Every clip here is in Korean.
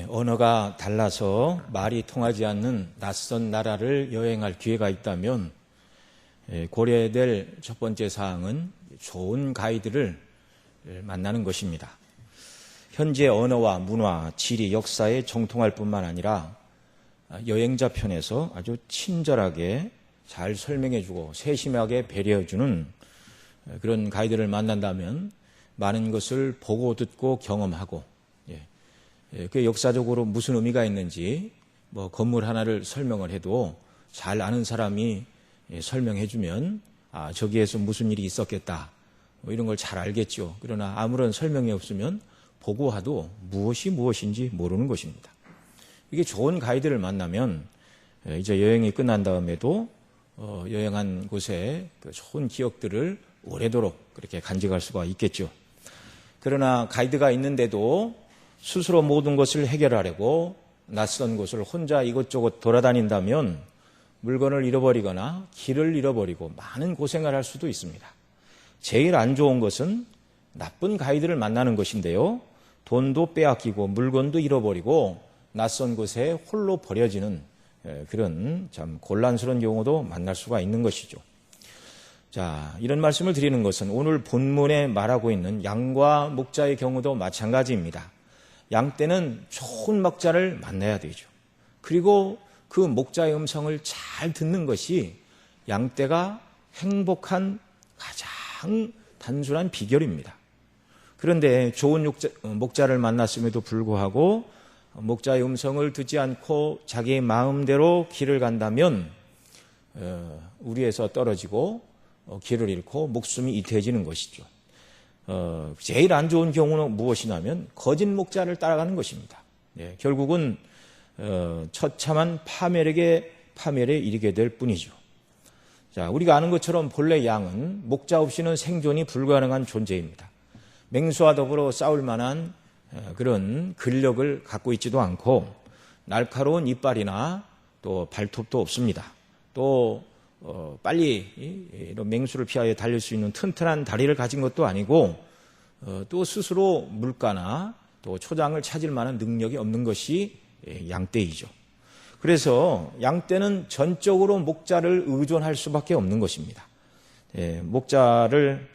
언어가 달라서 말이 통하지 않는 낯선 나라를 여행할 기회가 있다면 고려될 첫 번째 사항은 좋은 가이드를 만나는 것입니다. 현재 언어와 문화, 지리, 역사에 정통할 뿐만 아니라 여행자 편에서 아주 친절하게 잘 설명해주고 세심하게 배려해주는 그런 가이드를 만난다면 많은 것을 보고 듣고 경험하고 그 역사적으로 무슨 의미가 있는지 건물 하나를 설명을 해도 잘 아는 사람이 설명해주면 저기에서 무슨 일이 있었겠다 이런 걸 잘 알겠죠. 그러나 아무런 설명이 없으면 보고 와도 무엇이 무엇인지 모르는 것입니다. 이게 좋은 가이드를 만나면 이제 여행이 끝난 다음에도 여행한 곳에 그 좋은 기억들을 오래도록 그렇게 간직할 수가 있겠죠. 그러나 가이드가 있는데도 스스로 모든 것을 해결하려고 낯선 곳을 혼자 이것저것 돌아다닌다면 물건을 잃어버리거나 길을 잃어버리고 많은 고생을 할 수도 있습니다. 제일 안 좋은 것은 나쁜 가이드를 만나는 것인데요. 돈도 빼앗기고 물건도 잃어버리고 낯선 곳에 홀로 버려지는 그런 참 곤란스러운 경우도 만날 수가 있는 것이죠. 자, 이런 말씀을 드리는 것은 오늘 본문에 말하고 있는 양과 목자의 경우도 마찬가지입니다. 양 떼는 좋은 목자를 만나야 되죠. 그리고 그 목자의 음성을 잘 듣는 것이 양 떼가 행복한 가장 단순한 비결입니다. 그런데 좋은 목자를 만났음에도 불구하고 목자의 음성을 듣지 않고 자기의 마음대로 길을 간다면 우리에서 떨어지고 길을 잃고 목숨이 이태해지는 것이죠. 제일 안 좋은 경우는 무엇이냐면 거짓 목자를 따라가는 것입니다. 결국은 처참한 파멸에 이르게 될 뿐이죠. 자, 우리가 아는 것처럼 본래 양은 목자 없이는 생존이 불가능한 존재입니다. 맹수와 더불어 싸울 만한 그런 근력을 갖고 있지도 않고 날카로운 이빨이나 또 발톱도 없습니다. 또 빨리 이런 맹수를 피하여 달릴 수 있는 튼튼한 다리를 가진 것도 아니고 또 스스로 물가나 또 초장을 찾을 만한 능력이 없는 것이 양떼이죠. 그래서 양떼는 전적으로 목자를 의존할 수밖에 없는 것입니다.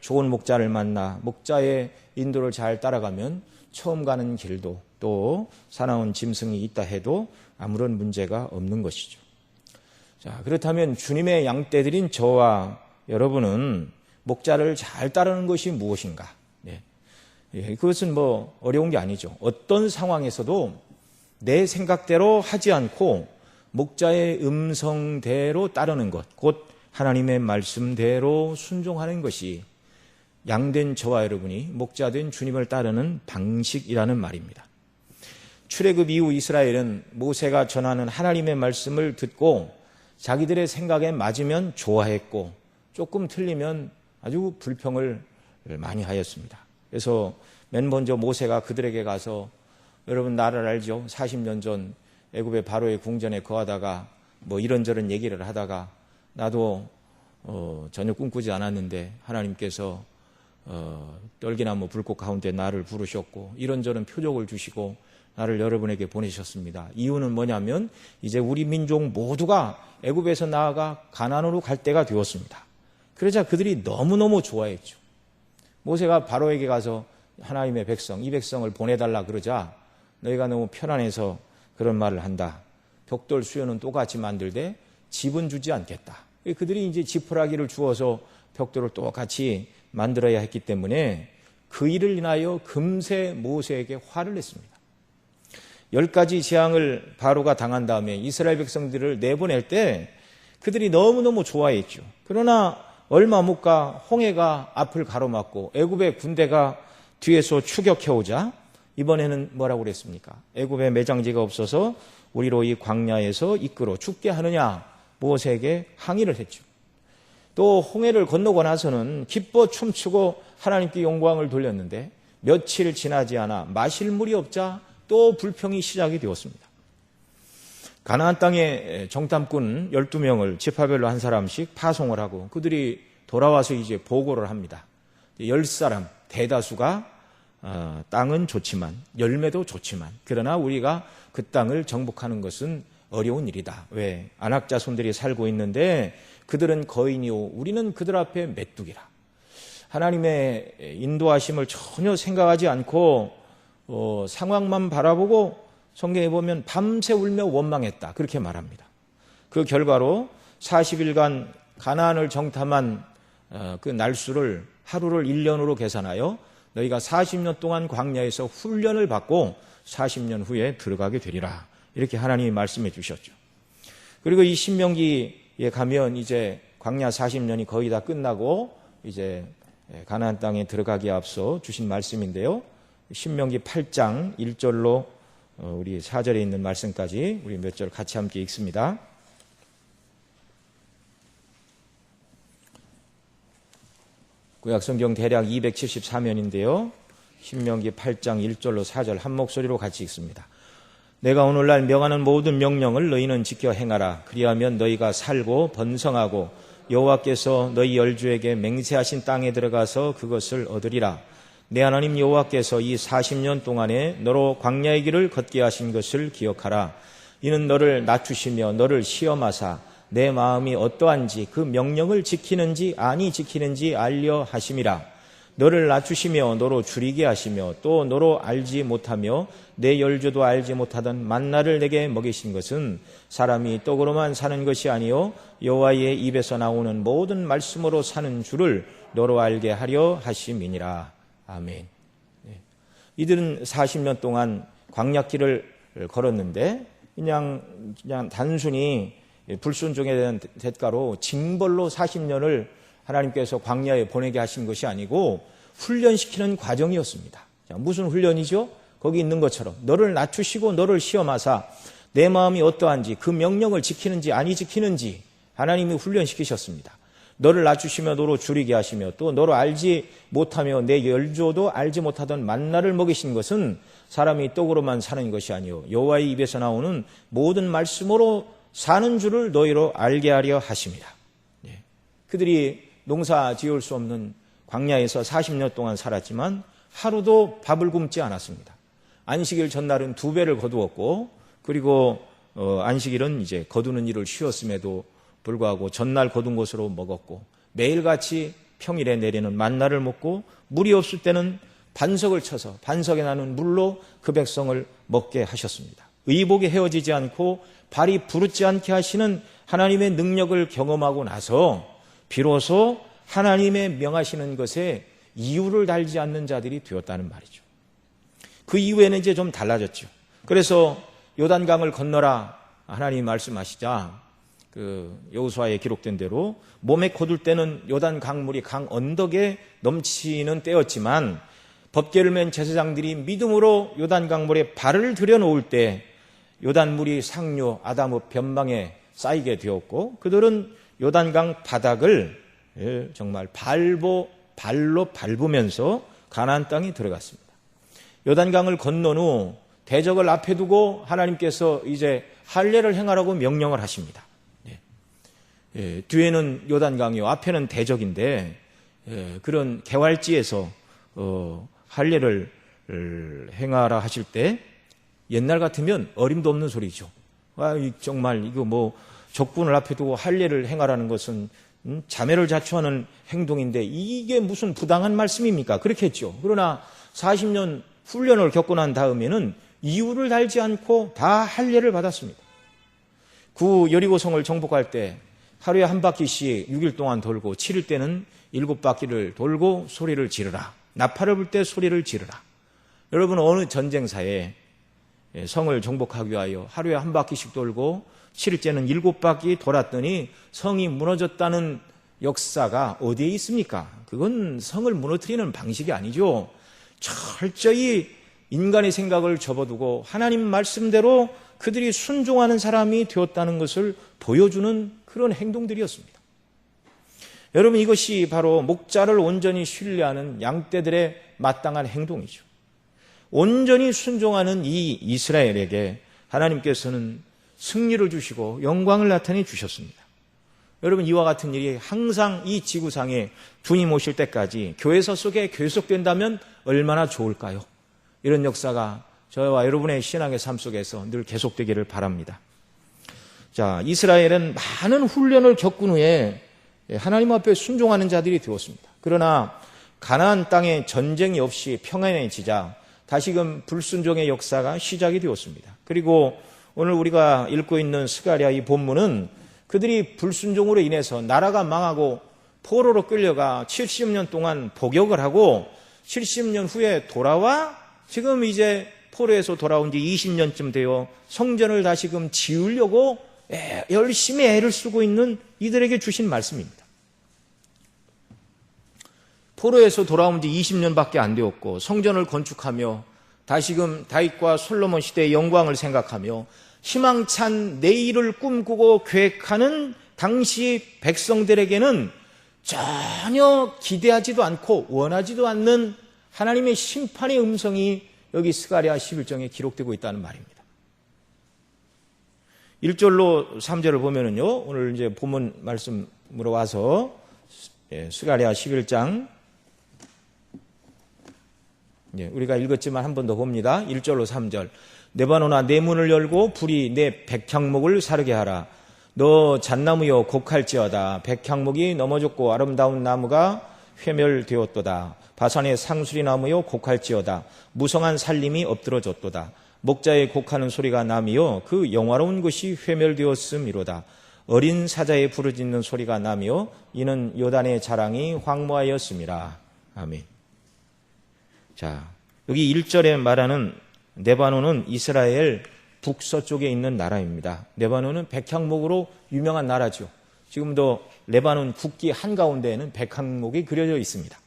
좋은 목자를 만나 목자의 인도를 잘 따라가면 처음 가는 길도 또 사나운 짐승이 있다 해도 아무런 문제가 없는 것이죠. 자, 그렇다면 주님의 양떼들인 저와 여러분은 목자를 잘 따르는 것이 무엇인가? 그것은 어려운 게 아니죠. 어떤 상황에서도 내 생각대로 하지 않고 목자의 음성대로 따르는 것, 곧 하나님의 말씀대로 순종하는 것이 양된 저와 여러분이 목자된 주님을 따르는 방식이라는 말입니다. 출애굽 이후 이스라엘은 모세가 전하는 하나님의 말씀을 듣고 자기들의 생각에 맞으면 좋아했고 조금 틀리면 아주 불평을 많이 하였습니다. 그래서 맨 먼저 모세가 그들에게 가서 여러분 나를 알죠? 40년 전 애굽의 바로의 궁전에 거하다가 이런저런 얘기를 하다가 나도 전혀 꿈꾸지 않았는데 하나님께서 떨기나무 불꽃 가운데 나를 부르셨고 이런저런 표적을 주시고 나를 여러분에게 보내셨습니다. 이유는 뭐냐면 이제 우리 민족 모두가 애굽에서 나아가 가나안으로 갈 때가 되었습니다. 그러자 그들이 너무너무 좋아했죠. 모세가 바로에게 가서 하나님의 백성, 이 백성을 보내달라 그러자 너희가 너무 편안해서 그런 말을 한다. 벽돌 수요는 똑같이 만들되 집은 주지 않겠다. 그들이 이제 지푸라기를 주어서 벽돌을 똑같이 만들어야 했기 때문에 그 일을 인하여 금세 모세에게 화를 냈습니다. 10가지 재앙을 바로가 당한 다음에 이스라엘 백성들을 내보낼 때 그들이 너무너무 좋아했죠. 그러나 얼마 못 가 홍해가 앞을 가로막고 애굽의 군대가 뒤에서 추격해오자 이번에는 뭐라고 그랬습니까? 애굽에 매장지가 없어서 우리로 이 광야에서 이끌어 죽게 하느냐 모세에게 항의를 했죠. 또 홍해를 건너고 나서는 기뻐 춤추고 하나님께 영광을 돌렸는데 며칠 지나지 않아 마실 물이 없자 또 불평이 시작이 되었습니다. 가나안 땅에 정탐꾼 12명을 지파별로 한 사람씩 파송을 하고 그들이 돌아와서 이제 보고를 합니다. 10사람 대다수가 땅은 좋지만, 열매도 좋지만, 그러나 우리가 그 땅을 정복하는 것은 어려운 일이다. 왜? 안악자손들이 살고 있는데 그들은 거인이요 우리는 그들 앞에 메뚜기라. 하나님의 인도하심을 전혀 생각하지 않고 상황만 바라보고 성경에 보면 밤새 울며 원망했다. 그렇게 말합니다. 그 결과로 40일간 가나안을 정탐한 그 날수를 하루를 1년으로 계산하여 너희가 40년 동안 광야에서 훈련을 받고 40년 후에 들어가게 되리라. 이렇게 하나님이 말씀해 주셨죠. 그리고 이 신명기에 가면 이제 광야 40년이 거의 다 끝나고 이제 가나안 땅에 들어가기에 앞서 주신 말씀인데요. 신명기 8장 1절로 우리 4절에 있는 말씀까지 우리 몇 절 같이 함께 읽습니다. 구약성경 대략 274면인데요. 신명기 8장 1절로 4절 한 목소리로 같이 읽습니다. 내가 오늘날 명하는 모든 명령을 너희는 지켜 행하라. 그리하면 너희가 살고 번성하고 여호와께서 너희 열주에게 맹세하신 땅에 들어가서 그것을 얻으리라. 내 하나님 여호와께서 이 40년 동안에 너로 광야의 길을 걷게 하신 것을 기억하라. 이는 너를 낮추시며 너를 시험하사 내 마음이 어떠한지 그 명령을 지키는지 아니 지키는지 알려 하심이라. 너를 낮추시며 너로 줄이게 하시며 또 너로 알지 못하며 내 열조도 알지 못하던 만나를 내게 먹이신 것은 사람이 떡으로만 사는 것이 아니요 여호와의 입에서 나오는 모든 말씀으로 사는 줄을 너로 알게 하려 하심이니라. 아멘. 이들은 40년 동안 광야길을 걸었는데 그냥 단순히 불순종에 대한 대가로 징벌로 40년을 하나님께서 광야에 보내게 하신 것이 아니고 훈련시키는 과정이었습니다. 자, 무슨 훈련이죠? 거기 있는 것처럼 너를 낮추시고 너를 시험하사 내 마음이 어떠한지 그 명령을 지키는지 아니 지키는지 하나님이 훈련시키셨습니다. 너를 낮추시며 너로 줄이게 하시며 또 너로 알지 못하며 내 열조도 알지 못하던 만나를 먹이신 것은 사람이 떡으로만 사는 것이 아니요 여호와의 입에서 나오는 모든 말씀으로 사는 줄을 너희로 알게 하려 하십니다. 그들이 농사 지을 수 없는 광야에서 40년 동안 살았지만 하루도 밥을 굶지 않았습니다. 안식일 전날은 2배를 거두었고 그리고 안식일은 이제 거두는 일을 쉬었음에도 불구하고 전날 거둔 것으로 먹었고 매일같이 평일에 내리는 만나를 먹고 물이 없을 때는 반석을 쳐서 반석에 나는 물로 그 백성을 먹게 하셨습니다. 의복에 헤어지지 않고 발이 부르지 않게 하시는 하나님의 능력을 경험하고 나서 비로소 하나님의 명하시는 것에 이유를 달지 않는 자들이 되었다는 말이죠. 그 이후에는 이제 좀 달라졌죠. 그래서 요단강을 건너라 하나님이 말씀하시자 그 여호수아에 기록된 대로 몸에 거둘 때는 요단 강물이 강 언덕에 넘치는 때였지만 법궤를 맨 제사장들이 믿음으로 요단 강물에 발을 들여놓을 때 요단물이 상류 아담읍 변방에 쌓이게 되었고 그들은 요단강 바닥을 정말 발로 밟으면서 가나안 땅에 들어갔습니다. 요단강을 건넌 후 대적을 앞에 두고 하나님께서 이제 할례를 행하라고 명령을 하십니다. 뒤에는 요단강이요 앞에는 대적인데 그런 개활지에서 할례를 행하라 하실 때 옛날 같으면 어림도 없는 소리죠. 정말 이거 뭐 적군을 앞에 두고 할례를 행하라는 것은 자매를 자초하는 행동인데 이게 무슨 부당한 말씀입니까? 그렇게 했죠. 그러나 40년 훈련을 겪고 난 다음에는 이유를 달지 않고 다 할례를 받았습니다. 구 여리고성을 정복할 때 하루에 한 바퀴씩 6일 동안 돌고 7일 때는 7바퀴를 돌고 소리를 지르라. 나팔을 불 때 소리를 지르라. 여러분 어느 전쟁사에 성을 정복하기 위하여 하루에 한 바퀴씩 돌고 7일째는 7바퀴 돌았더니 성이 무너졌다는 역사가 어디에 있습니까? 그건 성을 무너뜨리는 방식이 아니죠. 철저히 인간의 생각을 접어두고 하나님 말씀대로 그들이 순종하는 사람이 되었다는 것을 보여주는 그런 행동들이었습니다. 여러분 이것이 바로 목자를 온전히 신뢰하는 양떼들의 마땅한 행동이죠. 온전히 순종하는 이 이스라엘에게 하나님께서는 승리를 주시고 영광을 나타내 주셨습니다. 여러분, 이와 같은 일이 항상 이 지구상에 주님 오실 때까지 교회사 속에 계속된다면 얼마나 좋을까요? 이런 역사가 저와 여러분의 신앙의 삶 속에서 늘 계속되기를 바랍니다. 자, 이스라엘은 많은 훈련을 겪은 후에 하나님 앞에 순종하는 자들이 되었습니다. 그러나 가나안 땅에 전쟁이 없이 평안해지자 다시금 불순종의 역사가 시작이 되었습니다. 그리고 오늘 우리가 읽고 있는 스가랴 이 본문은 그들이 불순종으로 인해서 나라가 망하고 포로로 끌려가 70년 동안 복역을 하고 70년 후에 돌아와 지금 이제 포로에서 돌아온 지 20년쯤 되어 성전을 다시금 지으려고 열심히 애를 쓰고 있는 이들에게 주신 말씀입니다. 포로에서 돌아온 지 20년밖에 안 되었고 성전을 건축하며 다시금 다윗과 솔로몬 시대의 영광을 생각하며 희망찬 내일을 꿈꾸고 계획하는 당시 백성들에게는 전혀 기대하지도 않고 원하지도 않는 하나님의 심판의 음성이 여기 스가랴 11장에 기록되고 있다는 말입니다. 1절로 3절을 보면은요, 오늘 이제 본문 말씀으로 와서 스가랴 11장 우리가 읽었지만 한 번 더 봅니다. 1절로 3절. 네바노나 내 문을 열고 불이 내 백향목을 사르게 하라. 너 잣나무여 곡할지어다. 백향목이 넘어졌고 아름다운 나무가 회멸되었도다. 바산의 상수리 나무여 곡할지어다. 무성한 살림이 엎드러졌도다. 목자의 곡하는 소리가 나며 그 영화로운 것이 회멸되었음이로다. 어린 사자의 부르짖는 소리가 나며 이는 요단의 자랑이 황무하였음이라. 아멘. 자, 여기 1절에 말하는 네바논은 이스라엘 북서쪽에 있는 나라입니다. 네바논은 백향목으로 유명한 나라죠. 지금도 레바논 국기 한가운데에는 백향목이 그려져 있습니다.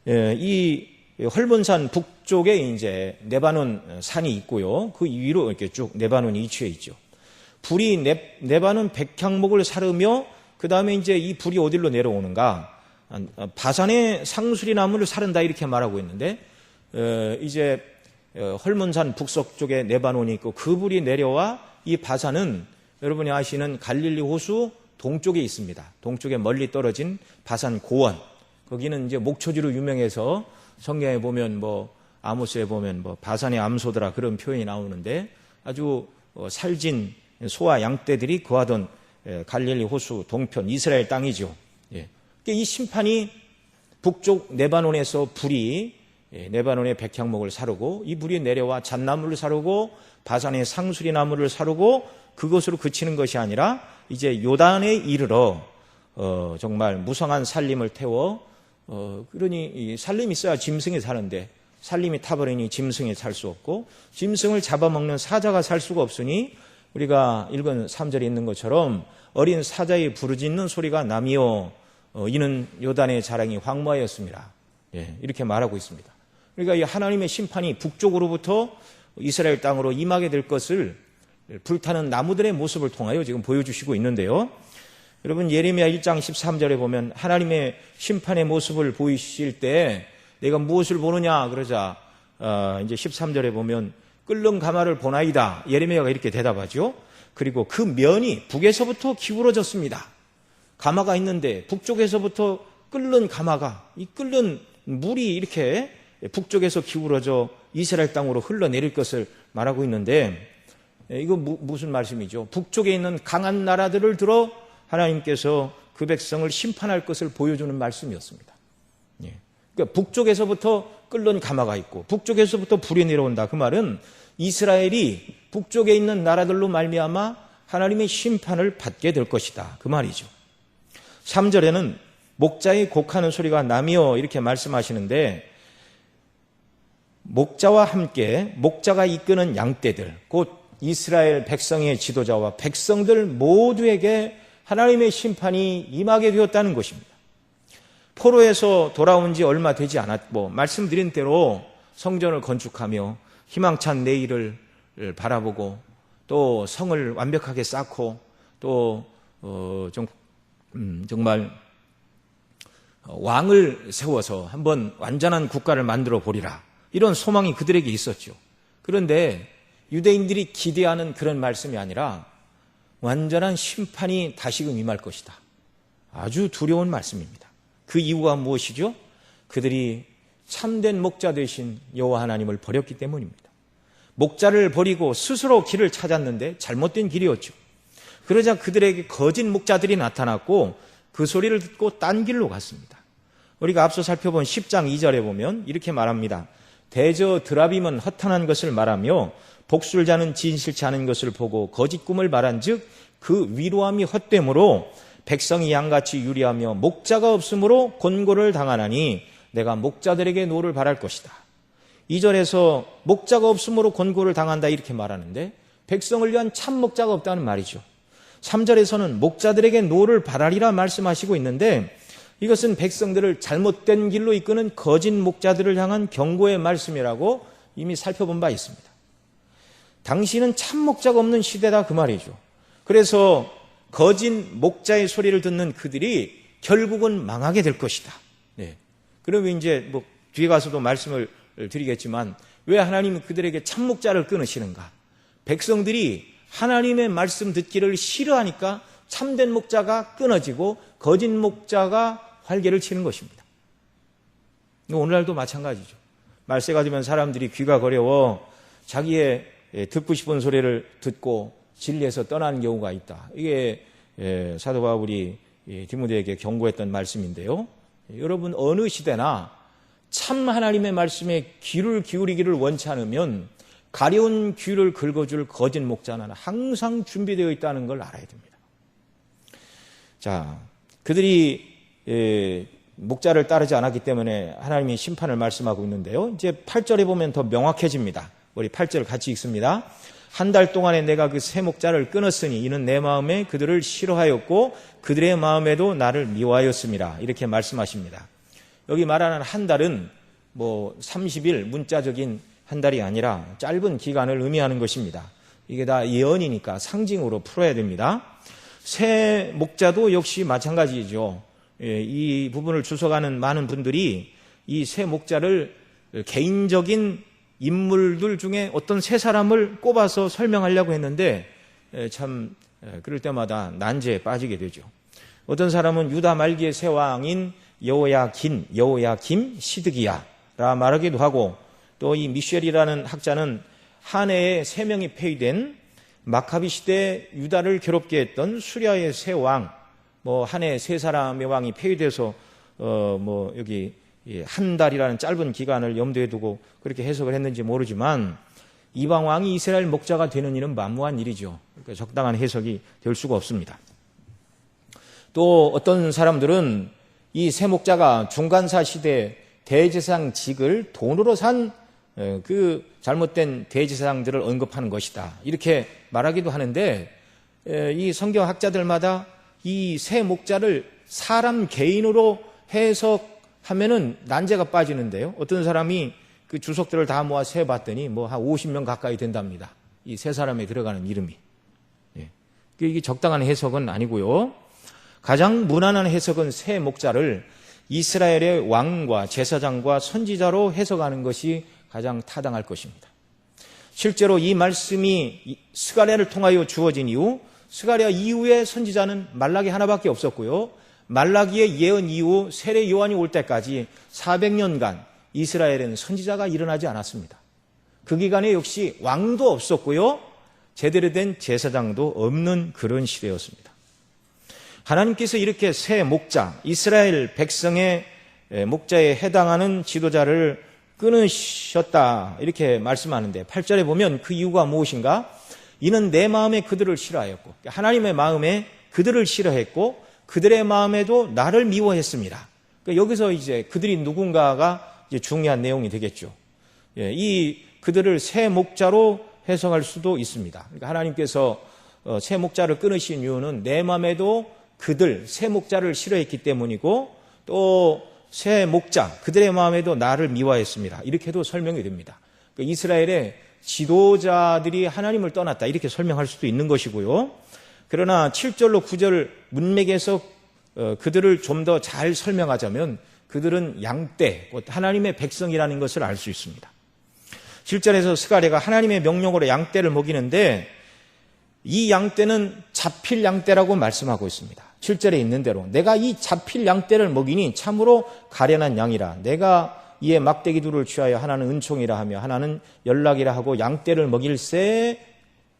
이 헐몬산 북쪽에 이제 네바논 산이 있고요. 그 위로 이렇게 쭉 네바논이 위치해 있죠. 불이 네바논 백향목을 사르며 그 다음에 이제 이 불이 어디로 내려오는가? 바산의 상수리 나무를 사른다 이렇게 말하고 있는데 이제 헐몬산 북서쪽에 네바논이 있고 그 불이 내려와 이 바산은 여러분이 아시는 갈릴리 호수 동쪽에 있습니다. 동쪽에 멀리 떨어진 바산 고원. 거기는 이제 목초지로 유명해서 성경에 보면 아모스에 보면 바산의 암소더라 그런 표현이 나오는데 아주 살진 소와 양떼들이 거하던 갈릴리 호수 동편 이스라엘 땅이죠. 이 심판이 북쪽 네바논에서 불이 네바논의 백향목을 사르고 이 불이 내려와 잣나무를 사르고 바산의 상수리 나무를 사르고 그것으로 그치는 것이 아니라 이제 요단에 이르러 정말 무성한 살림을 태워 그러니 이 살림이 있어야 짐승이 사는데 살림이 타버리니 짐승이 살 수 없고 짐승을 잡아먹는 사자가 살 수가 없으니 우리가 읽은 3절에 있는 것처럼 어린 사자의 부르짖는 소리가 나며 이는 요단의 자랑이 황무하였습니다. 이렇게 말하고 있습니다. 그러니까 이 하나님의 심판이 북쪽으로부터 이스라엘 땅으로 임하게 될 것을 불타는 나무들의 모습을 통하여 지금 보여주시고 있는데요. 여러분 예레미야 1장 13절에 보면 하나님의 심판의 모습을 보이실 때 내가 무엇을 보느냐 그러자 이제 13절에 보면 끓는 가마를 보나이다. 예레미야가 이렇게 대답하죠. 그리고 그 면이 북에서부터 기울어졌습니다. 가마가 있는데 북쪽에서부터 끓는 가마가 이 끓는 물이 이렇게 북쪽에서 기울어져 이스라엘 땅으로 흘러내릴 것을 말하고 있는데 이거 무슨 말씀이죠? 북쪽에 있는 강한 나라들을 들어 하나님께서 그 백성을 심판할 것을 보여주는 말씀이었습니다. 그러니까 북쪽에서부터 끓는 가마가 있고 북쪽에서부터 불이 내려온다. 그 말은 이스라엘이 북쪽에 있는 나라들로 말미암아 하나님의 심판을 받게 될 것이다. 그 말이죠. 3절에는 목자의 곡하는 소리가 나며 이렇게 말씀하시는데 목자와 함께 목자가 이끄는 양떼들 곧 이스라엘 백성의 지도자와 백성들 모두에게 하나님의 심판이 임하게 되었다는 것입니다. 포로에서 돌아온 지 얼마 되지 않았고 말씀드린 대로 성전을 건축하며 희망찬 내일을 바라보고 또 성을 완벽하게 쌓고 또 정말 왕을 세워서 한번 완전한 국가를 만들어 보리라 이런 소망이 그들에게 있었죠. 그런데 유대인들이 기대하는 그런 말씀이 아니라 완전한 심판이 다시금 임할 것이다. 아주 두려운 말씀입니다. 그 이유가 무엇이죠? 그들이 참된 목자 되신 여호와 하나님을 버렸기 때문입니다. 목자를 버리고 스스로 길을 찾았는데 잘못된 길이었죠. 그러자 그들에게 거짓 목자들이 나타났고 그 소리를 듣고 딴 길로 갔습니다. 우리가 앞서 살펴본 10장 2절에 보면 이렇게 말합니다. 대저 드라빔은 허탄한 것을 말하며 복술자는 진실치 않은 것을 보고 거짓 꿈을 말한즉 그 위로함이 헛되므로 백성이 양같이 유리하며 목자가 없으므로 곤고를 당하나니 내가 목자들에게 노를 바랄 것이다. 2절에서 목자가 없으므로 곤고를 당한다 이렇게 말하는데 백성을 위한 참 목자가 없다는 말이죠. 3절에서는 목자들에게 노를 바라리라 말씀하시고 있는데 이것은 백성들을 잘못된 길로 이끄는 거짓 목자들을 향한 경고의 말씀이라고 이미 살펴본 바 있습니다. 당시는 참 목자가 없는 시대다 그 말이죠. 그래서 거짓 목자의 소리를 듣는 그들이 결국은 망하게 될 것이다. 네. 그러면 이제 뒤에 가서도 말씀을 드리겠지만 왜 하나님은 그들에게 참 목자를 끊으시는가? 백성들이 하나님의 말씀 듣기를 싫어하니까 참된 목자가 끊어지고 거짓 목자가 활개를 치는 것입니다. 오늘날도 마찬가지죠. 말세가 되면 사람들이 귀가 거려워 자기의 듣고 싶은 소리를 듣고 진리에서 떠나는 경우가 있다. 이게 사도 바울이 디모데에게 경고했던 말씀인데요. 여러분 어느 시대나 참 하나님의 말씀에 귀를 기울이기를 원치 않으면 가려운 귀를 긁어줄 거짓 목자는 항상 준비되어 있다는 걸 알아야 됩니다. 자, 그들이 목자를 따르지 않았기 때문에 하나님이 심판을 말씀하고 있는데요. 이제 8절에 보면 더 명확해집니다. 우리 8절 같이 읽습니다. 한 달 동안에 내가 그 새 목자를 끊었으니 이는 내 마음에 그들을 싫어하였고 그들의 마음에도 나를 미워하였음이라 이렇게 말씀하십니다. 여기 말하는 한 달은 30일 문자적인 한 달이 아니라 짧은 기간을 의미하는 것입니다. 이게 다 예언이니까 상징으로 풀어야 됩니다. 새 목자도 역시 마찬가지죠. 이 부분을 주석하는 많은 분들이 이 새 목자를 개인적인 인물들 중에 어떤 세 사람을 꼽아서 설명하려고 했는데 참 그럴 때마다 난제에 빠지게 되죠. 어떤 사람은 유다 말기의 새 왕인 여호야김 시드기야라 말하기도 하고 또 이 미셸이라는 학자는 한 해에 3명이 폐위된 마카비 시대 유다를 괴롭게 했던 수리아의 새 왕, 한 해에 3사람의 왕이 폐위돼서 여기 한 달이라는 짧은 기간을 염두에 두고 그렇게 해석을 했는지 모르지만 이방 왕이 이스라엘 목자가 되는 일은 만무한 일이죠. 그러니까 적당한 해석이 될 수가 없습니다. 또 어떤 사람들은 이 새 목자가 중간사 시대 대제사장직을 돈으로 산 그 잘못된 대제사장들을 언급하는 것이다. 이렇게 말하기도 하는데 이 성경학자들마다 이 새 목자를 사람 개인으로 해석하면은 난제가 빠지는데요. 어떤 사람이 그 주석들을 다 모아 세봤더니 한 50명 가까이 된답니다. 이 세 사람에 들어가는 이름이. 이게 적당한 해석은 아니고요. 가장 무난한 해석은 새 목자를 이스라엘의 왕과 제사장과 선지자로 해석하는 것이 가장 타당할 것입니다. 실제로 이 말씀이 스가랴를 통하여 주어진 이후 스가랴 이후의 선지자는 말라기 하나밖에 없었고요. 말라기의 예언 이후 세례 요한이 올 때까지 400년간 이스라엘에는 선지자가 일어나지 않았습니다. 그 기간에 역시 왕도 없었고요. 제대로 된 제사장도 없는 그런 시대였습니다. 하나님께서 이렇게 새 목자, 이스라엘 백성의 목자에 해당하는 지도자를 끊으셨다 이렇게 말씀하는데 8절에 보면 그 이유가 무엇인가? 이는 내 마음에 그들을 싫어하였고 하나님의 마음에 그들을 싫어했고 그들의 마음에도 나를 미워했습니다. 그러니까 여기서 이제 그들이 누군가가 이제 중요한 내용이 되겠죠. 이 그들을 새 목자로 해석할 수도 있습니다. 그러니까 하나님께서 새 목자를 끊으신 이유는 내 마음에도 그들 새 목자를 싫어했기 때문이고 또 새 목자 그들의 마음에도 나를 미워했습니다. 이렇게도 설명이 됩니다. 그러니까 이스라엘의 지도자들이 하나님을 떠났다 이렇게 설명할 수도 있는 것이고요. 그러나 7절로 9절 문맥에서 그들을 좀 더 잘 설명하자면 그들은 양떼, 곧 하나님의 백성이라는 것을 알 수 있습니다. 7절에서 스가랴가 하나님의 명령으로 양떼를 먹이는데 이 양떼는 잡힐 양떼라고 말씀하고 있습니다. 7절에 있는 대로 내가 이 잡힐 양떼를 먹이니 참으로 가련한 양이라. 내가 이에 막대기 둘을 취하여 하나는 은총이라 하며 하나는 연락이라 하고 양떼를 먹일새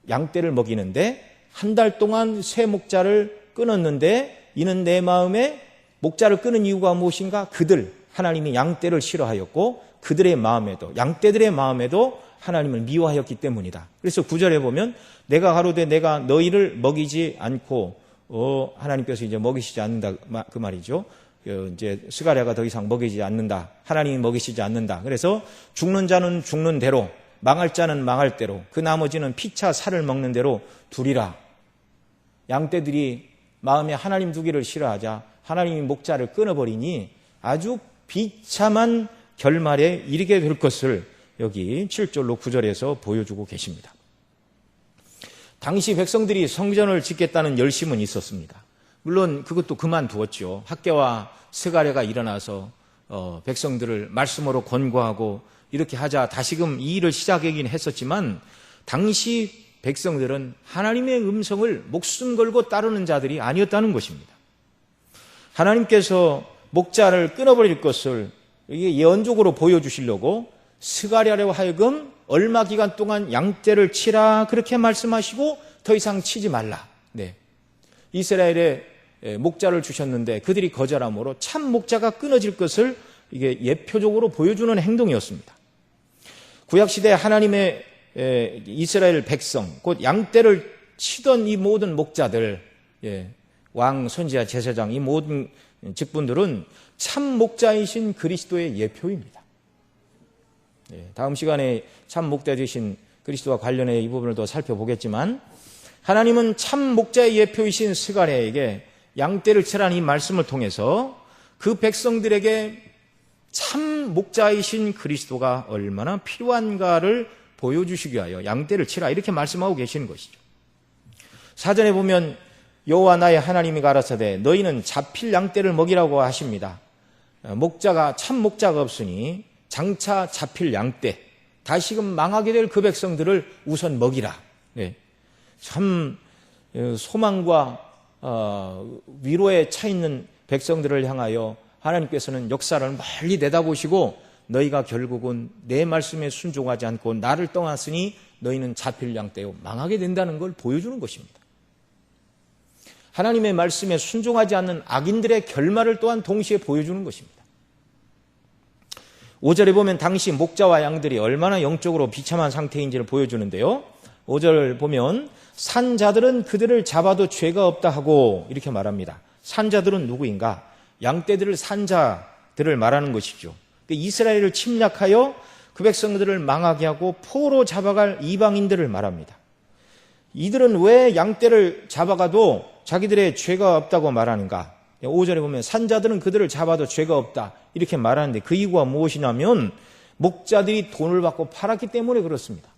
양떼를 먹이는데 한 달 동안 새 목자를 끊었는데 이는 내 마음에 목자를 끊은 이유가 무엇인가? 그들 하나님이 양떼를 싫어하였고 그들의 마음에도 양떼들의 마음에도 하나님을 미워하였기 때문이다. 그래서 9절에 보면 내가 가로되 내가 너희를 먹이지 않고 하나님께서 이제 먹이시지 않는다 그 말이죠. 이제 스가랴가 더 이상 먹이지 않는다. 하나님이 먹이시지 않는다. 그래서 죽는 자는 죽는 대로 망할 자는 망할 대로 그 나머지는 피차 살을 먹는 대로 두리라. 양떼들이 마음에 하나님 두기를 싫어하자 하나님이 목자를 끊어버리니 아주 비참한 결말에 이르게 될 것을 여기 7절로 9절에서 보여주고 계십니다. 당시 백성들이 성전을 짓겠다는 열심은 있었습니다. 물론 그것도 그만두었죠. 학개와 스가랴가 일어나서 백성들을 말씀으로 권고하고 이렇게 하자 다시금 이 일을 시작하긴 했었지만 당시 백성들은 하나님의 음성을 목숨 걸고 따르는 자들이 아니었다는 것입니다. 하나님께서 목자를 끊어버릴 것을 이게 예언적으로 보여주시려고 스가랴로 하여금 얼마 기간 동안 양떼를 치라 그렇게 말씀하시고 더 이상 치지 말라. 네. 이스라엘에 목자를 주셨는데 그들이 거절함으로 참 목자가 끊어질 것을 이게 예표적으로 보여주는 행동이었습니다. 구약시대 하나님의 이스라엘 백성 곧 양떼를 치던 이 모든 목자들 왕, 선지자, 제사장 이 모든 직분들은 참 목자이신 그리스도의 예표입니다. 다음 시간에 참 목자 되신 그리스도와 관련해 이 부분을 더 살펴보겠지만 하나님은 참 목자의 예표이신 스가랴에게 양떼를 치라는 이 말씀을 통해서 그 백성들에게 참 목자이신 그리스도가 얼마나 필요한가를 보여주시기 위하여 양떼를 치라 이렇게 말씀하고 계시는 것이죠. 사전에 보면 여호와 나의 하나님이 가라사대 너희는 잡힐 양떼를 먹이라고 하십니다. 목자가 참 목자가 없으니 장차 잡힐 양떼 다시금 망하게 될 그 백성들을 우선 먹이라. 네. 참 소망과 위로에 차 있는 백성들을 향하여 하나님께서는 역사를 멀리 내다보시고 너희가 결국은 내 말씀에 순종하지 않고 나를 떠났으니 너희는 잡힐 양떼요 망하게 된다는 걸 보여주는 것입니다. 하나님의 말씀에 순종하지 않는 악인들의 결말을 또한 동시에 보여주는 것입니다. 5절에 보면 당시 목자와 양들이 얼마나 영적으로 비참한 상태인지를 보여주는데요. 5절을 보면 산자들은 그들을 잡아도 죄가 없다 하고 이렇게 말합니다. 산자들은 누구인가? 양떼들을 산자들을 말하는 것이죠. 이스라엘을 침략하여 그 백성들을 망하게 하고 포로 잡아갈 이방인들을 말합니다. 이들은 왜 양떼를 잡아가도 자기들의 죄가 없다고 말하는가? 5절에 보면 산자들은 그들을 잡아도 죄가 없다 이렇게 말하는데 그 이유가 무엇이냐면 목자들이 돈을 받고 팔았기 때문에 그렇습니다.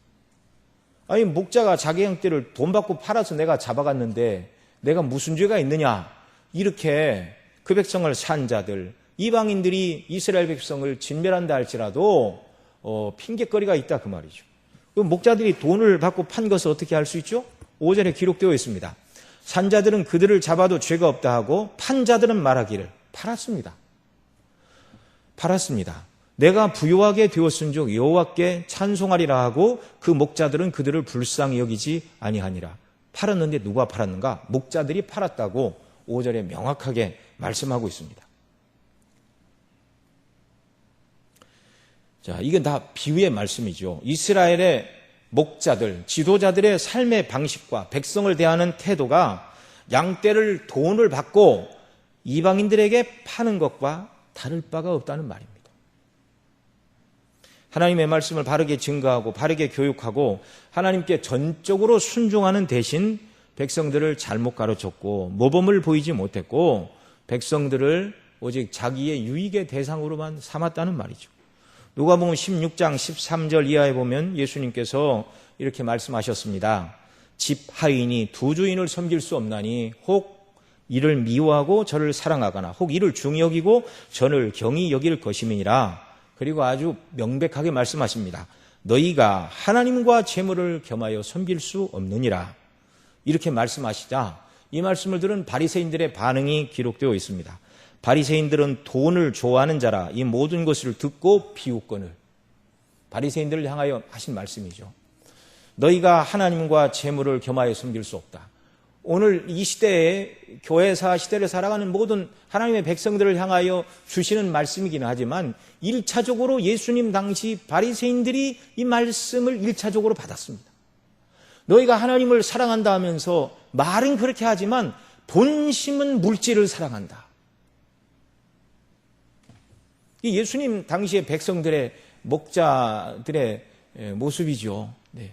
아니 목자가 자기 양떼를 돈 받고 팔아서 내가 잡아갔는데 내가 무슨 죄가 있느냐 이렇게 그 백성을 산자들 이방인들이 이스라엘 백성을 진멸한다 할지라도 핑계거리가 있다 그 말이죠. 그럼 목자들이 돈을 받고 판 것을 어떻게 할 수 있죠? 5절에 기록되어 있습니다. 산자들은 그들을 잡아도 죄가 없다 하고 판자들은 말하기를 팔았습니다. 내가 부유하게 되었은즉 여호와께 찬송하리라 하고 그 목자들은 그들을 불쌍히 여기지 아니하니라. 팔았는데 누가 팔았는가? 목자들이 팔았다고 5절에 명확하게 말씀하고 있습니다. 자, 이건 다 비유의 말씀이죠. 이스라엘의 목자들, 지도자들의 삶의 방식과 백성을 대하는 태도가 양떼를 돈을 받고 이방인들에게 파는 것과 다를 바가 없다는 말입니다. 하나님의 말씀을 바르게 증거하고 바르게 교육하고 하나님께 전적으로 순종하는 대신 백성들을 잘못 가르쳤고 모범을 보이지 못했고 백성들을 오직 자기의 유익의 대상으로만 삼았다는 말이죠. 누가복음 16장 13절 이하에 보면 예수님께서 이렇게 말씀하셨습니다. 집 하인이 두 주인을 섬길 수 없나니 혹 이를 미워하고 저를 사랑하거나 혹 이를 중히 여기고 저를 경히 여길 것임이니라. 그리고 아주 명백하게 말씀하십니다. 너희가 하나님과 재물을 겸하여 섬길 수 없느니라. 이렇게 말씀하시자 이 말씀을 들은 바리새인들의 반응이 기록되어 있습니다. 바리새인들은 돈을 좋아하는 자라 이 모든 것을 듣고 비웃거늘. 바리새인들을 향하여 하신 말씀이죠. 너희가 하나님과 재물을 겸하여 섬길 수 없다. 오늘 이 시대에 교회사 시대를 살아가는 모든 하나님의 백성들을 향하여 주시는 말씀이긴 하지만 1차적으로 예수님 당시 바리새인들이 이 말씀을 1차적으로 받았습니다. 너희가 하나님을 사랑한다 하면서 말은 그렇게 하지만 본심은 물질을 사랑한다. 이 예수님 당시의 백성들의 목자들의 모습이죠. 네.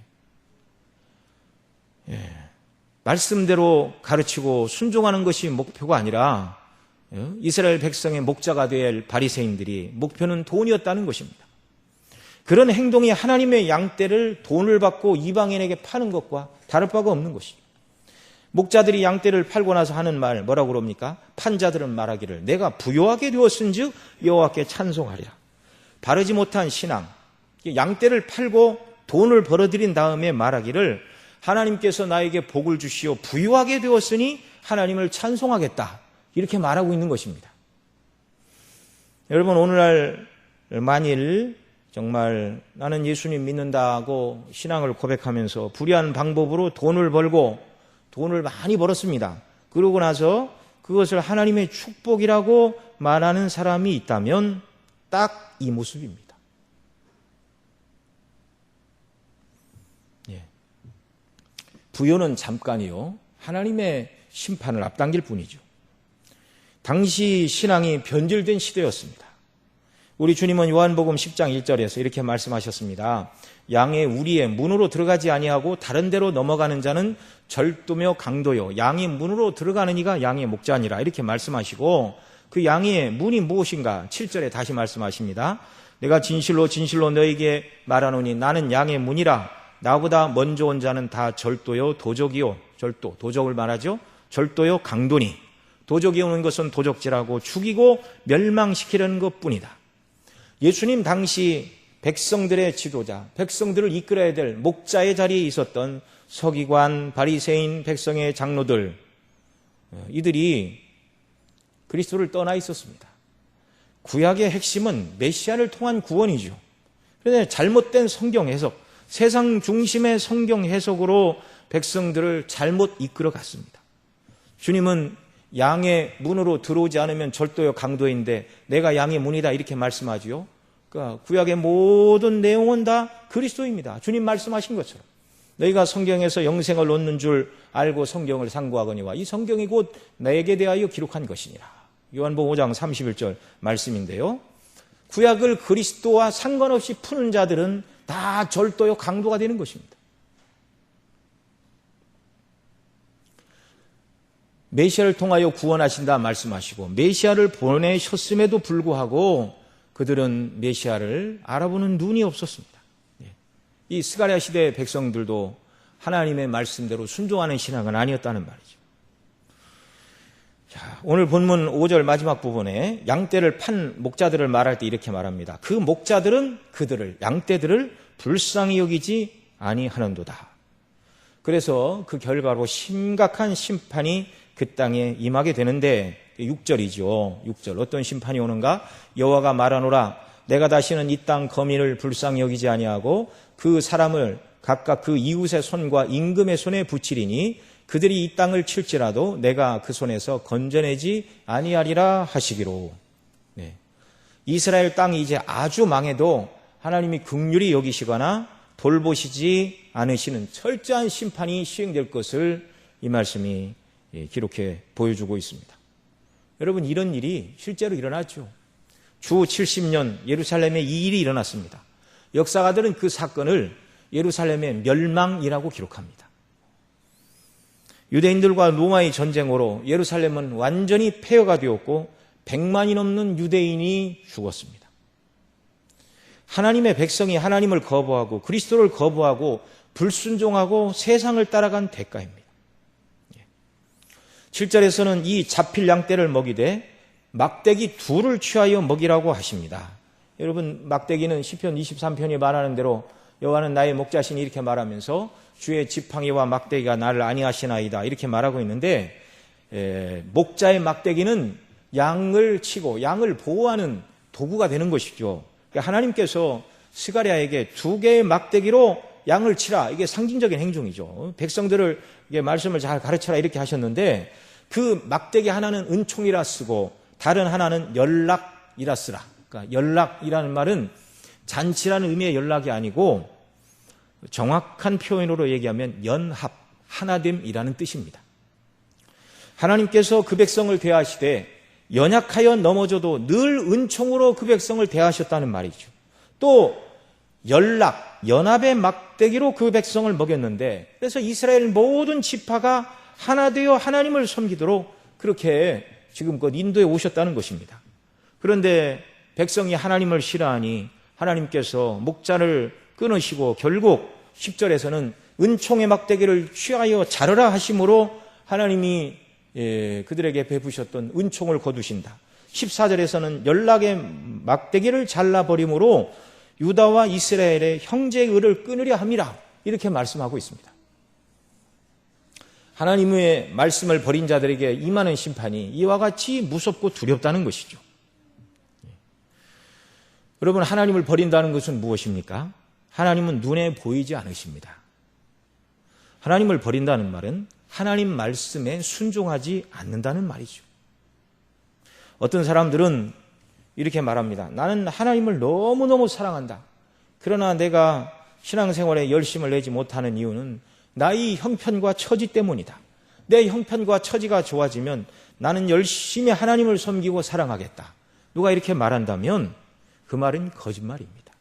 말씀대로 가르치고 순종하는 것이 목표가 아니라 이스라엘 백성의 목자가 될 바리새인들이 목표는 돈이었다는 것입니다. 그런 행동이 하나님의 양떼를 돈을 받고 이방인에게 파는 것과 다를 바가 없는 것이죠. 목자들이 양떼를 팔고 나서 하는 말 뭐라고 그럽니까? 판자들은 말하기를 내가 부요하게 되었은즉 여호와께 찬송하리라. 바르지 못한 신앙, 양떼를 팔고 돈을 벌어들인 다음에 말하기를 하나님께서 나에게 복을 주시어 부유하게 되었으니 하나님을 찬송하겠다. 이렇게 말하고 있는 것입니다. 여러분, 오늘날 만일 정말 나는 예수님 믿는다고 신앙을 고백하면서 불의한 방법으로 돈을 벌고 돈을 많이 벌었습니다. 그러고 나서 그것을 하나님의 축복이라고 말하는 사람이 있다면 딱 이 모습입니다. 부요는 잠깐이요, 하나님의 심판을 앞당길 뿐이죠. 당시 신앙이 변질된 시대였습니다. 우리 주님은 요한복음 10장 1절에서 이렇게 말씀하셨습니다. 양의 우리의 문으로 들어가지 아니하고 다른 데로 넘어가는 자는 절도며 강도요, 양의 문으로 들어가는 이가 양의 목자니라. 이렇게 말씀하시고 그 양의 문이 무엇인가 7절에 다시 말씀하십니다. 내가 진실로 진실로 너에게 말하노니 나는 양의 문이라. 나보다 먼저 온 자는 다 절도요 도적이요. 도적을 말하죠. 절도요 강도니. 도적이 오는 것은 도적질하고 죽이고 멸망시키려는 것뿐이다. 예수님 당시 백성들의 지도자, 백성들을 이끌어야 될 목자의 자리에 있었던 서기관, 바리새인, 백성의 장로들, 이들이 그리스도를 떠나 있었습니다. 구약의 핵심은 메시아를 통한 구원이죠. 그런데 잘못된 성경 해석, 세상 중심의 성경 해석으로 백성들을 잘못 이끌어 갔습니다. 주님은 양의 문으로 들어오지 않으면 절도요 강도인데 내가 양의 문이다 이렇게 말씀하지요. 그러니까 구약의 모든 내용은 다 그리스도입니다. 주님 말씀하신 것처럼 너희가 성경에서 영생을 얻는 줄 알고 성경을 상고하거니와 이 성경이 곧 내게 대하여 기록한 것이니라. 요한복음 5장 31절 말씀인데요. 구약을 그리스도와 상관없이 푸는 자들은 다 절도요 강도가 되는 것입니다. 메시아를 통하여 구원하신다 말씀하시고 메시아를 보내셨음에도 불구하고 그들은 메시아를 알아보는 눈이 없었습니다. 이 스가랴 시대의 백성들도 하나님의 말씀대로 순종하는 신앙은 아니었다는 말이죠. 자, 오늘 본문 5절 마지막 부분에 양떼를 판 목자들을 말할 때 이렇게 말합니다. 그 목자들은 그들을, 양떼들을 불쌍히 여기지 아니하는도다. 그래서 그 결과로 심각한 심판이 그 땅에 임하게 되는데 6절이죠. 6절 어떤 심판이 오는가? 여호와가 말하노라 내가 다시는 이 땅 거민을 불쌍히 여기지 아니하고 그 사람을 각각 그 이웃의 손과 임금의 손에 붙이리니 그들이 이 땅을 칠지라도 내가 그 손에서 건져내지 아니하리라 하시기로. 네. 이스라엘 땅이 이제 아주 망해도 하나님이 긍휼히 여기시거나 돌보시지 않으시는 철저한 심판이 시행될 것을 이 말씀이 기록해 보여주고 있습니다. 여러분, 이런 일이 실제로 일어났죠. 주 70년 예루살렘에 이 일이 일어났습니다. 역사가들은 그 사건을 예루살렘의 멸망이라고 기록합니다. 유대인들과 로마의 전쟁으로 예루살렘은 완전히 폐허가 되었고 100만이 넘는 유대인이 죽었습니다. 하나님의 백성이 하나님을 거부하고 그리스도를 거부하고 불순종하고 세상을 따라간 대가입니다. 7절에서는 이 잡힐 양떼를 먹이되 막대기 둘을 취하여 먹이라고 하십니다. 여러분, 막대기는 시편 23편이 말하는 대로 여호와는 나의 목자시니 이렇게 말하면서 주의 지팡이와 막대기가 나를 안위하시나이다 이렇게 말하고 있는데, 목자의 막대기는 양을 치고 양을 보호하는 도구가 되는 것이죠. 그러니까 하나님께서 스가랴에게 2개의 막대기로 양을 치라, 이게 상징적인 행동이죠. 백성들을 말씀을 잘 가르쳐라 이렇게 하셨는데, 그 막대기 하나는 은총이라 쓰고 다른 하나는 연락이라 쓰라. 그러니까 연락이라는 말은 잔치라는 의미의 연락이 아니고 정확한 표현으로 얘기하면 연합, 하나됨이라는 뜻입니다. 하나님께서 그 백성을 대하시되 연약하여 넘어져도 늘 은총으로 그 백성을 대하셨다는 말이죠. 또 연락, 연합의 막대기로 그 백성을 먹였는데, 그래서 이스라엘 모든 지파가 하나 되어 하나님을 섬기도록 그렇게 지금껏 인도해 오셨다는 것입니다. 그런데 백성이 하나님을 싫어하니 하나님께서 목자를 끊으시고 결국 10절에서는 은총의 막대기를 취하여 자르라 하심으로 하나님이 그들에게 베푸셨던 은총을 거두신다. 14절에서는 연락의 막대기를 잘라버림으로 유다와 이스라엘의 형제의 의를 끊으려 함이라 이렇게 말씀하고 있습니다. 하나님의 말씀을 버린 자들에게 임하는 심판이 이와 같이 무섭고 두렵다는 것이죠. 여러분, 하나님을 버린다는 것은 무엇입니까? 하나님은 눈에 보이지 않으십니다. 하나님을 버린다는 말은 하나님 말씀에 순종하지 않는다는 말이죠. 어떤 사람들은 이렇게 말합니다. 나는 하나님을 너무너무 사랑한다. 그러나 내가 신앙생활에 열심을 내지 못하는 이유는 나의 형편과 처지 때문이다. 내 형편과 처지가 좋아지면 나는 열심히 하나님을 섬기고 사랑하겠다. 누가 이렇게 말한다면 그 말은 거짓말입니다.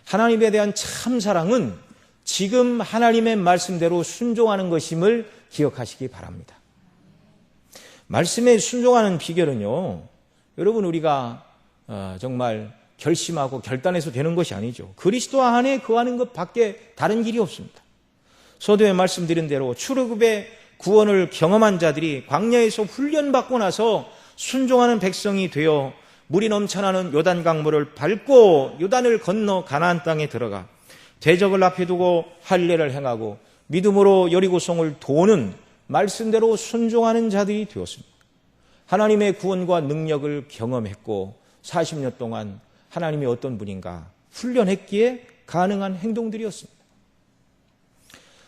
하나님에 대한 참 사랑은 지금 하나님의 말씀대로 순종하는 것임을 기억하시기 바랍니다. 말씀에 순종하는 비결은요, 여러분, 우리가 정말 결심하고 결단해서 되는 것이 아니죠. 그리스도 안에 거하는 것 밖에 다른 길이 없습니다. 서두에 말씀드린 대로 출애굽의 구원을 경험한 자들이 광야에서 훈련받고 나서 순종하는 백성이 되어 물이 넘쳐나는 요단 강물을 밟고 요단을 건너 가나안 땅에 들어가 대적을 앞에 두고 할례를 행하고 믿음으로 여리고성을 도는 말씀대로 순종하는 자들이 되었습니다. 하나님의 구원과 능력을 경험했고 40년 동안 하나님이 어떤 분인가 훈련했기에 가능한 행동들이었습니다.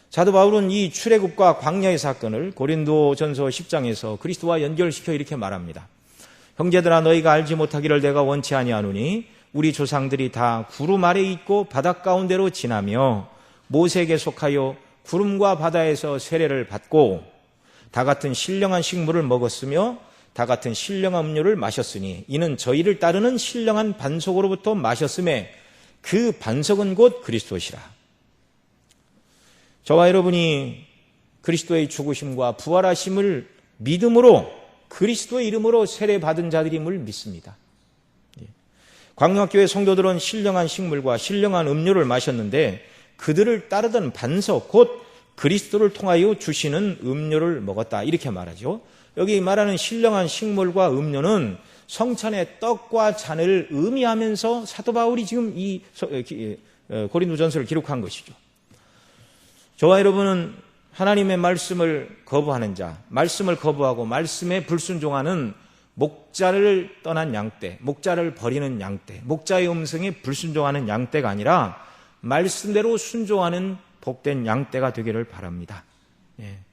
사도 바울은 이 출애굽과 광야의 사건을 고린도전서 10장에서 그리스도와 연결시켜 이렇게 말합니다. 형제들아, 너희가 알지 못하기를 내가 원치 아니하노니 우리 조상들이 다 구름 아래 있고 바닷 가운데로 지나며 모세에게 속하여 구름과 바다에서 세례를 받고 다 같은 신령한 식물을 먹었으며 다 같은 신령한 음료를 마셨으니 이는 저희를 따르는 신령한 반석으로부터 마셨음에 그 반석은 곧 그리스도시라. 저와 여러분이 그리스도의 죽으심과 부활하심을 믿음으로 그리스도의 이름으로 세례받은 자들임을 믿습니다. 광명교회 성도들은 신령한 식물과 신령한 음료를 마셨는데 그들을 따르던 반석 곧 그리스도를 통하여 주시는 음료를 먹었다 이렇게 말하죠. 여기 말하는 신령한 식물과 음료는 성찬의 떡과 잔을 의미하면서 사도 바울이 지금 이 고린도전서를 기록한 것이죠. 저와 여러분은 하나님의 말씀을 거부하는 자, 말씀을 거부하고 말씀에 불순종하는 목자를 떠난 양떼, 목자를 버리는 양떼, 목자의 음성에 불순종하는 양떼가 아니라 말씀대로 순종하는 복된 양떼가 되기를 바랍니다.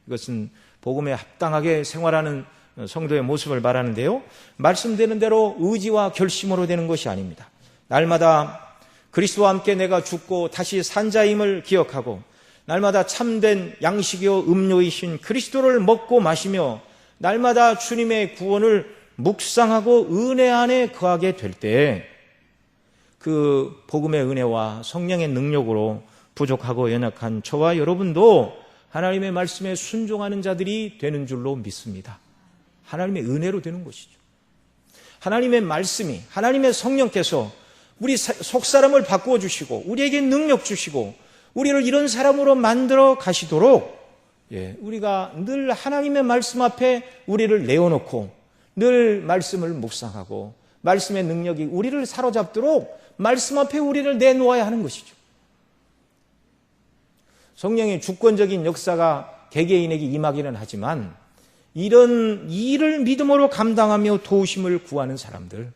이것은 복음에 합당하게 생활하는 성도의 모습을 말하는데요. 말씀되는 대로 의지와 결심으로 되는 것이 아닙니다. 날마다 그리스도와 함께 내가 죽고 다시 산 자임을 기억하고 날마다 참된 양식이요 음료이신 그리스도를 먹고 마시며 날마다 주님의 구원을 묵상하고 은혜 안에 거하게 될 때 그 복음의 은혜와 성령의 능력으로 부족하고 연약한 저와 여러분도 하나님의 말씀에 순종하는 자들이 되는 줄로 믿습니다. 하나님의 은혜로 되는 것이죠. 하나님의 말씀이, 하나님의 성령께서 우리 속사람을 바꾸어 주시고 우리에게 능력 주시고 우리를 이런 사람으로 만들어 가시도록 우리가 늘 하나님의 말씀 앞에 우리를 내어놓고 늘 말씀을 묵상하고 말씀의 능력이 우리를 사로잡도록 말씀 앞에 우리를 내놓아야 하는 것이죠. 성령의 주권적인 역사가 개개인에게 임하기는 하지만 이런 일을 믿음으로 감당하며 도우심을 구하는 사람들,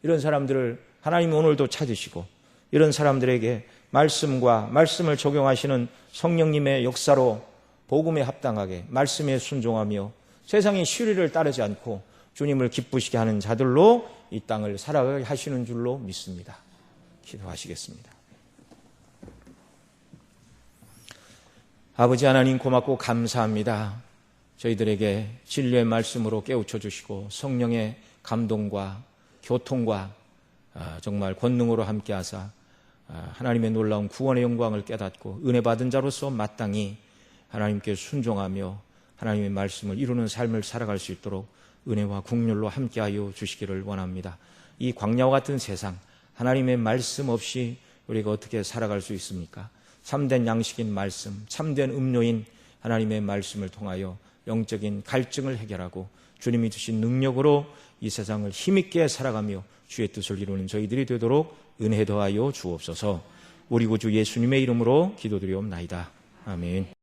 이런 사람들을 하나님 오늘도 찾으시고 이런 사람들에게 말씀을 적용하시는 성령님의 역사로 복음에 합당하게 말씀에 순종하며 세상의 시리를 따르지 않고 주님을 기쁘시게 하는 자들로 이 땅을 살아가게 하시는 줄로 믿습니다. 기도하시겠습니다. 아버지 하나님 고맙고 감사합니다. 저희들에게 진리의 말씀으로 깨우쳐 주시고 성령의 감동과 교통과 정말 권능으로 함께 하사 하나님의 놀라운 구원의 영광을 깨닫고 은혜 받은 자로서 마땅히 하나님께 순종하며 하나님의 말씀을 이루는 삶을 살아갈 수 있도록 은혜와 국률로 함께하여 주시기를 원합니다. 이 광야와 같은 세상, 하나님의 말씀 없이 우리가 어떻게 살아갈 수 있습니까? 참된 양식인 말씀, 참된 음료인 하나님의 말씀을 통하여 영적인 갈증을 해결하고 주님이 주신 능력으로 이 세상을 힘있게 살아가며 주의 뜻을 이루는 저희들이 되도록 은혜 더하여 주옵소서. 우리 구주 예수님의 이름으로 기도드리옵나이다. 아멘.